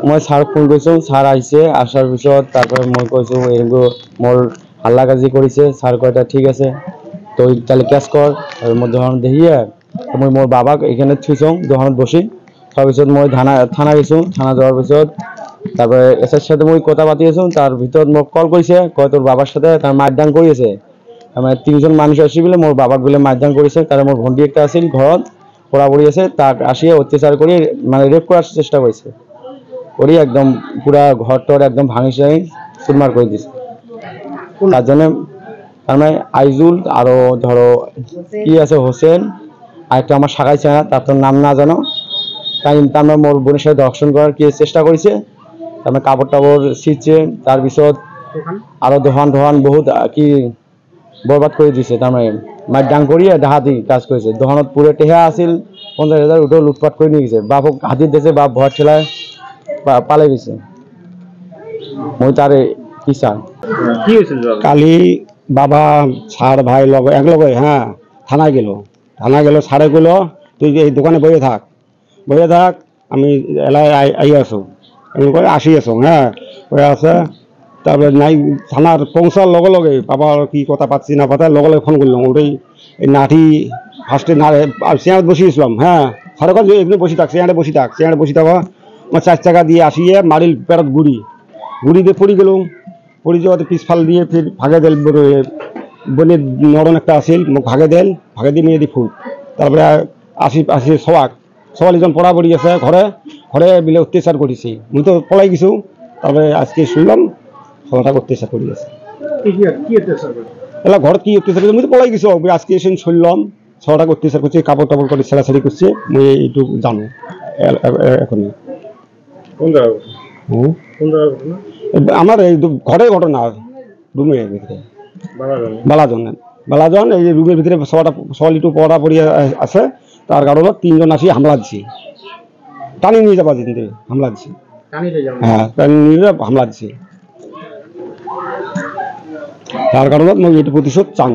মই sir phone কৰিছোঁ, sir আহিছে, আসাৰ পিছত তারপরে মই কৈছোঁ এরকম মোর হাল্লাগাজি করেছে। ছার কয়টা ঠিক আছে তুই তাহলে ক্যাশ কর। আর মই যখন দেখিয়ে মই মোর বাবাক এখানে থুইছোঁ দোকানত বসি। তাৰপিছত মই থানা গেছোঁ। থানা যাওয়ার পিছত তারপরে এসের সাথে মই কথা পাতি আছোঁ। তার ভিতর মোক কল কৰিছে, কয় তোর বাবার সাথে তার মারদান করিয়েছে। মানে 3জন মানুষ আসি বলে মোর বাবাক বলে মারদান করেছে। তার মোর ভন্টি একটা আছিল ঘৰত পড়া পড়ি আছে, তাক আসিয়ে অত্যাচার করে মানে রেপ করার চেষ্টা করেছে। করি একদম পুরা ঘর টর একদম ভাঙি চাই চুরমার করে দিছে। তার জন্য তার মানে আইজুল আরো ধরো কি আছে হোসেন আর একটা আমার শাখাই চেনা, তার তোর নাম না জানো, তাই তার মোর বোনের সাথে দর্শন করার কি চেষ্টা করেছে। তারপরে কাপড় টাপড় ছিঁচছে, তার পিছত আরো দোকান টোহান বহুত কি বরবাদ করে দিছে। তার মানে মার ডাং করিয়ে ডাহাতি কাজ করেছে। দোকানত পুরো টেহা আছিল 50,000 উঠেও লুটপাট করে নিয়ে গেছে। বাপক হাতির দিয়েছে, বাপ ভর ঠেলায় পালে গেছে। মই তারে কি চান কালি বাবা ছাড় ভাই লগে এক লগে হ্যাঁ থানায় গেল। ছাড়ে গেল তুই এই দোকানে বইয়ে থাক আমি এলাই আই আছো করে আসি আছো হ্যাঁ হয়ে আছে। তারপরে নাই থানার পৌঁছার লগে লগে বাবার কি কথা পাচ্ছি না পাতা লগে লগে ফোন করলাম। ওটাই এই নাঠি ফার্স্টে চেয়ারে বসিয়েছিলাম হ্যাঁ সরকার এমনি বসে থাক চেয়ারে বসে থাকা আমার 4 টাকা দিয়ে আসিয়ে মারিল পেরত গুড়ি দিয়ে পড়ি গেল। পড়ি যাওয়াতে পিছফাল দিয়ে ফির ভাগে দেল বনের নরন একটা আসিল ভাগে দিয়ে মেয়ে দি ফুল। তারপরে আসি সবাই পড়া পড়ি আছে ঘরে মিলে অত্যাচার করেছি। মুই তো পলাই গেছো। তারপরে আজকে শুনলাম সবাটা অত্যাচার করে গেছে। এলা ঘর কি অত্যাচার মুই তো পলাই গেছো। আজকে এসে শুনলাম সবাটা অত্যাচার করছে, কাপড় টাপড় করে ছেড়াছাড়ি করছে। মুই এইটু জানো এখন আমার এই ঘরের ঘটনা রুমের ভিতরে বালাজন এই রুমের ভিতরে সবাই একটু পড়া পড়ি আছে। তার কারণে 3জন আসি হামলা দিছি, টানি নিয়ে যাবা দিন হামলা দিছি। হ্যাঁ টানি নিয়ে হামলা দিছি। তার কারণে মই এটু প্রতিশোধ চাং।